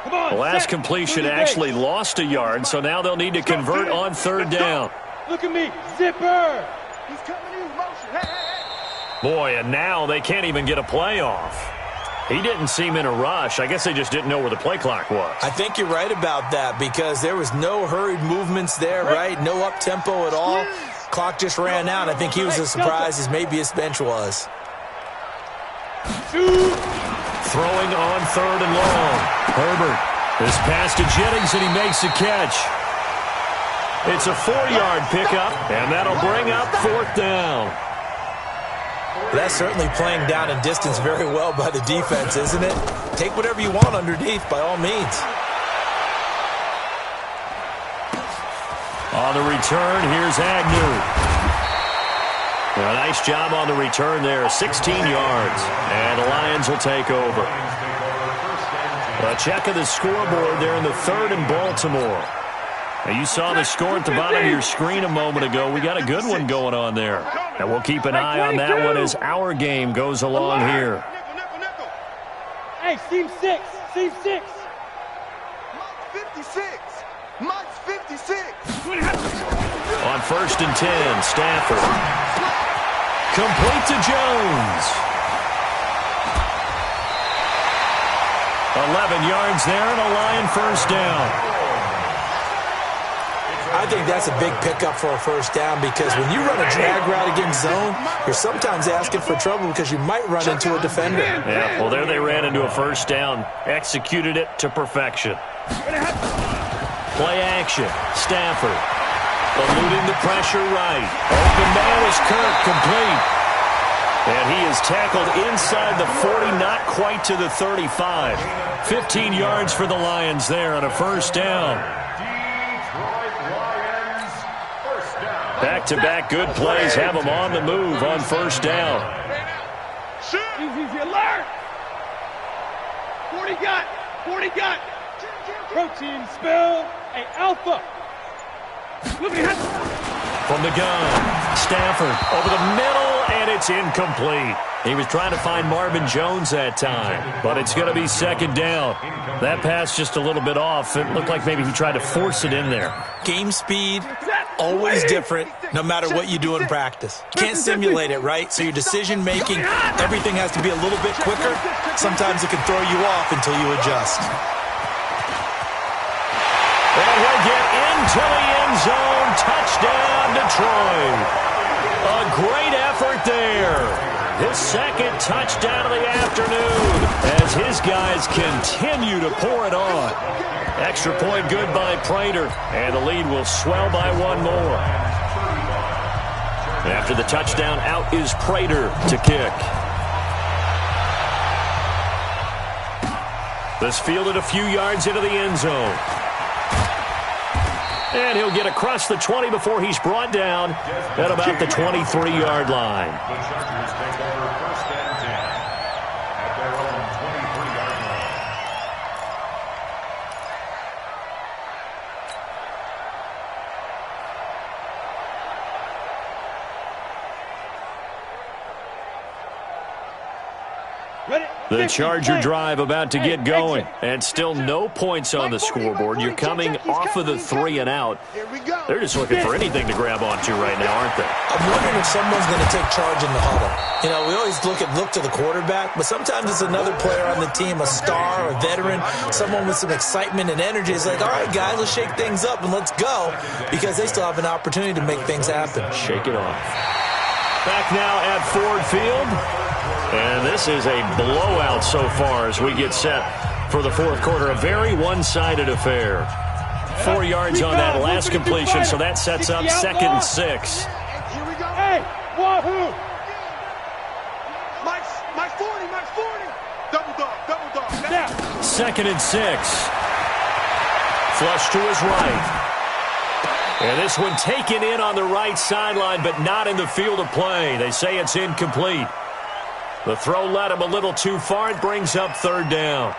The last completion actually lost a yard, so now they'll need to convert on third down. Look at me, zipper. He's coming in motion. Hey. Boy, and now they can't even get a play off. He didn't seem in a rush. I guess they just didn't know where the play clock was. I think you're right about that because there was no hurried movements there, right? No up-tempo at all. Clock just ran out. I think he was as surprised as maybe his bench was. Throwing on third and long. Herbert. This pass to Jennings, and he makes the catch. It's a 4-yard pickup, and that'll bring up fourth down. That's certainly playing down in distance very well by the defense, isn't it? Take whatever you want underneath, by all means. On the return, here's Agnew. A nice job on the return there, 16 yards. And the Lions will take over. A check of the scoreboard there in the third in Baltimore. Now you saw the score at the bottom of your screen a moment ago. We got a good one going on there. And we'll keep an eye on that one as our game goes along here. Hey, seam 6. Seam 6. Mike's 56. Mike's 56. On first and 10, Stafford. Complete to Jones. 11 yards there and a Lion first down. I think that's a big pickup for a first down because when you run a drag route against zone, you're sometimes asking for trouble because you might run into a defender. Yeah, well, there they ran into a first down. Executed it to perfection. Play action. Stafford. Eluding the pressure right. Open man is Kirk, complete. And he is tackled inside the 40, not quite to the 35. 15 yards for the Lions there on a first down. Back-to-back good plays have them on the move on first down. Easy alert. 40 got. 40 got. Protein spill. Hey, Alpha. From the gun, Stafford over the middle, and it's incomplete. He was trying to find Marvin Jones that time, but it's going to be second down. That pass just a little bit off. It looked like maybe he tried to force it in there. Game speed, always different, no matter what you do in practice. You can't simulate it, right? So your decision-making, everything has to be a little bit quicker. Sometimes it can throw you off until you adjust. And he'll get into the end zone. Touchdown, Detroit. A great effort there. His second touchdown of the afternoon as his guys continue to pour it on. Extra point good by Prater, and the lead will swell by one more. After the touchdown, out is Prater to kick. This fielded a few yards into the end zone. And he'll get across the 20 before he's brought down at about the 23-yard line. The Charger drive about to get going, and still no points on the scoreboard. You're coming off of the 3 and out. They're just looking for anything to grab onto right now, aren't they? I'm wondering if someone's going to take charge in the huddle. You know, we always look to the quarterback, but sometimes it's another player on the team, a star, a veteran, someone with some excitement and energy. It's like, all right, guys, let's shake things up and let's go, because they still have an opportunity to make things happen. Shake it off. Back now at Ford Field. And this is a blowout so far as we get set for the fourth quarter. A very one-sided affair. 4 yards on that last completion, so that sets up second and 6. Here we go. Hey, wahoo! Mike's 40, Mike's 40. Double dog. Now. Second and 6. Flush to his right. And this one taken in on the right sideline, but not in the field of play. They say it's incomplete. The throw led him a little too far. It brings up third down.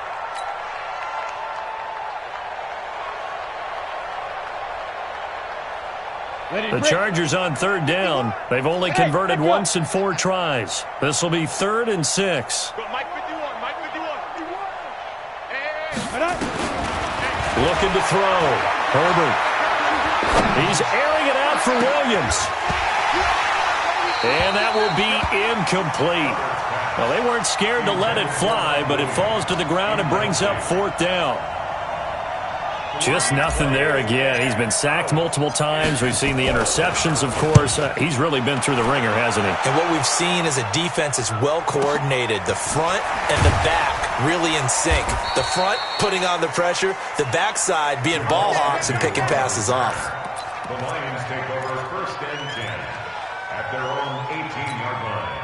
The Chargers on third down. They've only converted once in 4 tries. This will be third and 6. Mike 51, Mike 51. Looking to throw. Herbert. He's airing it out for Williams. And that will be incomplete. Well, they weren't scared to let it fly, but it falls to the ground and brings up 4th down. Just nothing there again. He's been sacked multiple times. We've seen the interceptions, of course. He's really been through the ringer, hasn't he? And what we've seen is a defense that's well coordinated. The front and the back really in sync. The front putting on the pressure. The backside being ball hawks and picking passes off. The Lions take over 1st and 10 at their own 18-yard line.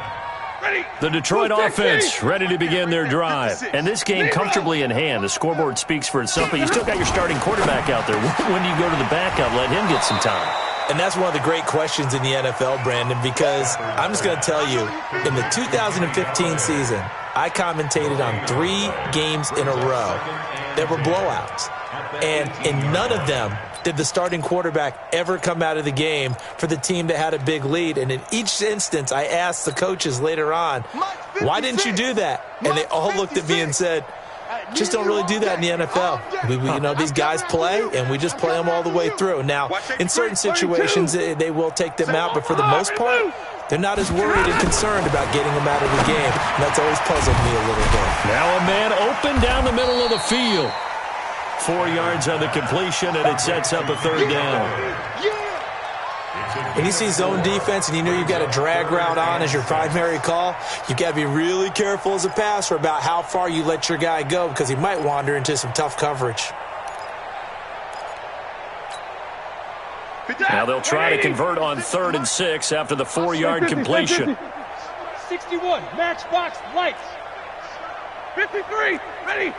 The Detroit offense ready to begin their drive. And this game comfortably in hand. The scoreboard speaks for itself, but you still got your starting quarterback out there. When do you go to the backup, let him get some time? And that's one of the great questions in the NFL, Brandon, because I'm just going to tell you, in the 2015 season, I commentated on 3 games in a row that were blowouts. And in none of them did the starting quarterback ever come out of the game for the team that had a big lead. And in each instance, I asked the coaches later on, why didn't you do that? And they all looked at me and said, just don't really do that in the NFL. These guys play, and we just play them all the way through. Now, in certain situations, they will take them out, but for the most part, they're not as worried and concerned about getting them out of the game. And that's always puzzled me a little bit. Now a man open down the middle of the field. 4 yards on the completion, and it sets up a 3rd down. When you see zone defense and you know you've got a drag route on as your primary call, you've got to be really careful as a passer about how far you let your guy go because he might wander into some tough coverage. Now they'll try to convert on 3rd and 6 after the 4-yard completion. 61, matchbox lights. 53, ready.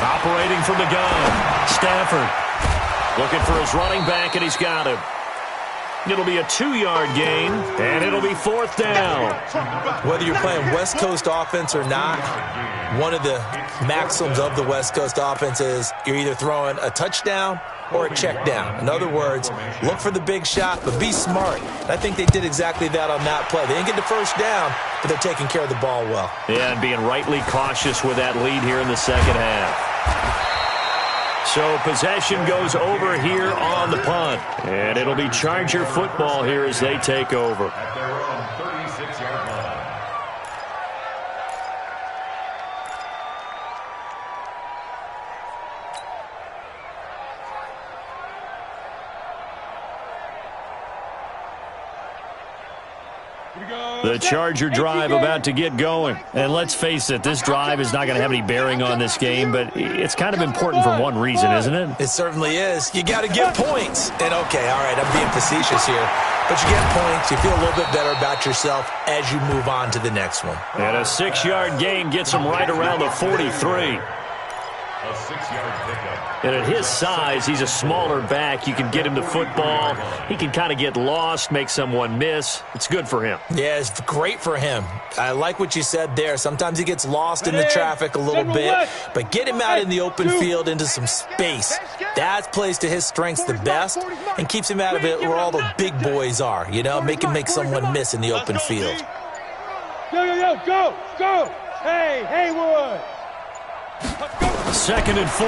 Operating from the gun, Stafford looking for his running back, and he's got him. It'll be a 2-yard gain, and it'll be 4th down. Whether you're playing West Coast offense or not, one of the maxims of the West Coast offense is you're either throwing a touchdown or a check down. In other words, look for the big shot, but be smart. And I think they did exactly that on that play. They didn't get the 1st down, but they're taking care of the ball well. Yeah, and being rightly cautious with that lead here in the 2nd half. So possession goes over here on the punt. And it'll be Charger football here as they take over. At their own 36-yard line. The Charger drive about to get going. And let's face it, this drive is not going to have any bearing on this game, but it's kind of important for one reason, isn't it? It certainly is. You got to get points. And okay, all right, I'm being facetious here, but you get points. You feel a little bit better about yourself as you move on to the next one. And a 6-yard gain gets him right around the 43. A 6-yard pickup. And at his size, he's a smaller back. You can get him to football. He can kind of get lost, make someone miss. It's good for him. Yeah, it's great for him. I like what you said there. Sometimes he gets lost in the traffic a little bit, but get him out in the open field into some space. That plays to his strengths the best and keeps him out of it where all the big boys are, make him make someone miss in the open field. Go. Hey, Haywood. 2nd and 4.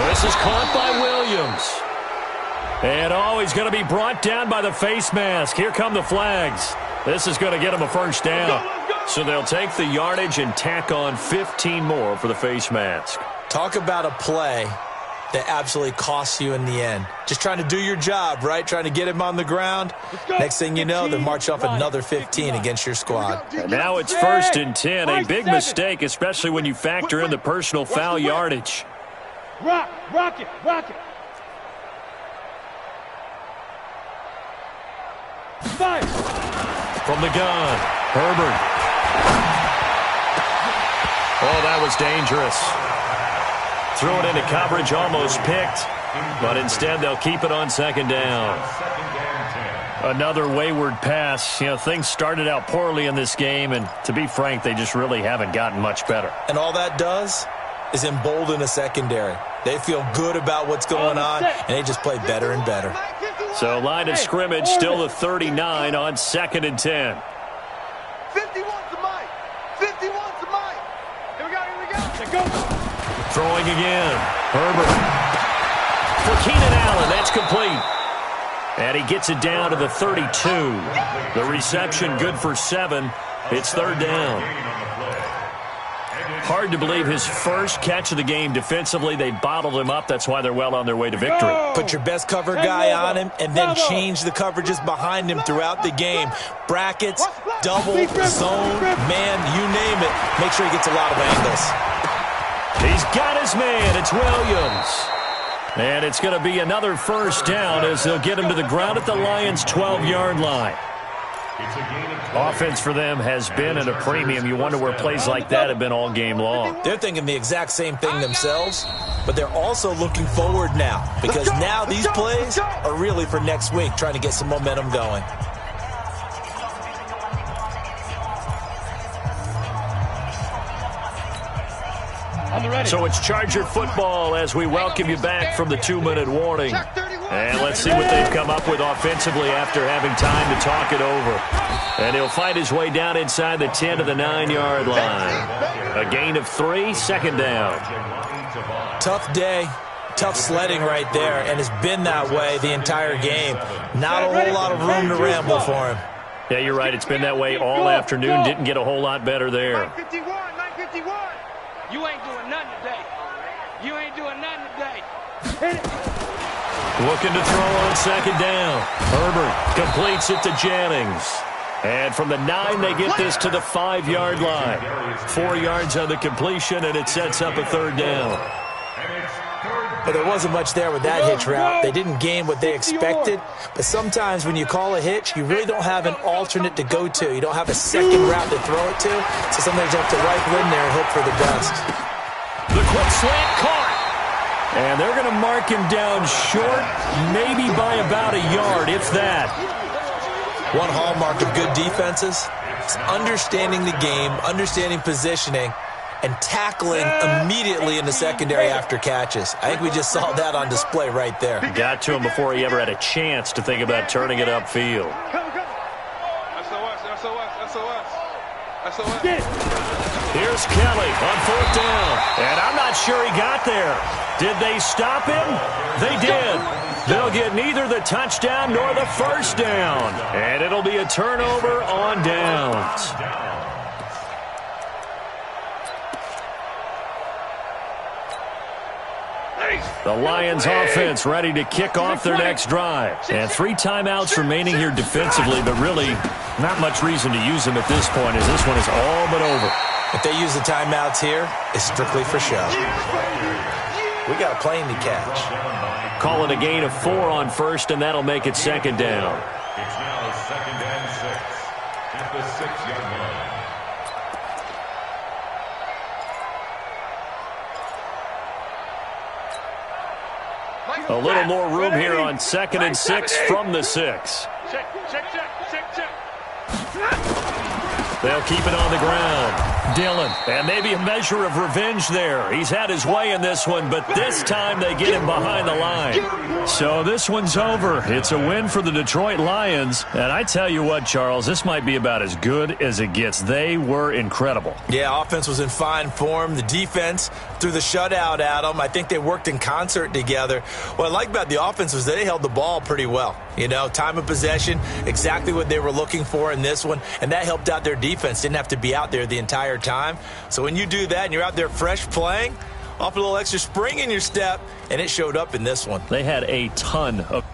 This is caught by Williams. And he's going to be brought down by the face mask. Here come the flags. This is going to get him a 1st down. So they'll take the yardage and tack on 15 more for the face mask. Talk about a play that absolutely costs you in the end. Just trying to do your job, right? Trying to get him on the ground. Next thing you know, they march off another 15 against your squad. And now it's 1st and 10. A big mistake, especially when you factor in the personal foul yardage. Rock it. Five. From the gun, Herbert. Oh, that was dangerous. Threw it into coverage, almost picked, but instead they'll keep it on 2nd down. Another wayward pass. Things started out poorly in this game, and to be frank, they just really haven't gotten much better. And all that does is embolden a secondary. They feel good about what's going on, and they just play better and better. So line of scrimmage still the 39 on 2nd and 10. 51's the mic. 51's the mic. Here we go. Go. Throwing again. Herbert. For Keenan Allen, that's complete. And he gets it down to the 32. The reception good for 7. It's third down. Hard to believe his first catch of the game defensively. They bottled him up. That's why they're well on their way to victory. Put your best cover guy on him and then change the coverages behind him throughout the game. Brackets, double, zone, man, you name it. Make sure he gets a lot of angles. He's got his man. It's Williams. And it's going to be another first down as they'll get him to the ground at the Lions' 12-yard line. Offense for them has been at a premium. You wonder where plays like that have been all game long. They're thinking the exact same thing themselves, but they're also looking forward now because now these plays are really for next week, trying to get some momentum going. So it's Charger football as we welcome you back from the 2-minute warning. And let's see what they've come up with offensively after having time to talk it over. And he'll fight his way down inside the 10 to the 9-yard line. A gain of 3, second down. Tough day, tough sledding right there, and it's been that way the entire game. Not a whole lot of room to ramble for him. Yeah, you're right. It's been that way all afternoon. Didn't get a whole lot better there. 951. You ain't doing nothing today. You ain't doing nothing today. Hit it. Looking to throw on second down. Herbert completes it to Jennings. And from the 9, they get this to the 5-yard line. 4 yards on the completion, and it sets up a third down. But there wasn't much there with that hitch route. They didn't gain what they expected. But sometimes when you call a hitch, you really don't have an alternate to go to. You don't have a second route to throw it to. So sometimes you have to rifle in there and hope for the best. The quick slant caught. And they're going to mark him down short, maybe by about a yard, if that. One hallmark of good defenses is understanding the game, understanding positioning, and tackling immediately in the secondary after catches. I think we just saw that on display right there. Got to him before he ever had a chance to think about turning it upfield. Here's Kelly on fourth down. And I'm not sure he got there. Did they stop him? They did. They'll get neither the touchdown nor the first down. And it'll be a turnover on downs. The Lions offense ready to kick off their next drive. And 3 timeouts remaining here defensively, but really not much reason to use them at this point as this one is all but over. If they use the timeouts here, it's strictly for show. We got a plane to catch. Call it a gain of 4 on first, and that'll make it second down. It's now 2nd and 6 at the 6-yard line. A little more room here on 2nd and 6 from the 6. Check. They'll keep it on the ground. Dillon, and maybe a measure of revenge there. He's had his way in this one, but this time they get him behind the line. So this one's over. It's a win for the Detroit Lions. And I tell you what, Charles, this might be about as good as it gets. They were incredible. Yeah, offense was in fine form. The defense threw the shutout at them. I think they worked in concert together. What I like about the offense was they held the ball pretty well. You know, time of possession, exactly what they were looking for in this one, and that helped out their defense. Didn't have to be out there the entire time. So when you do that and you're out there fresh playing, off a little extra spring in your step, and it showed up in this one. They had a ton of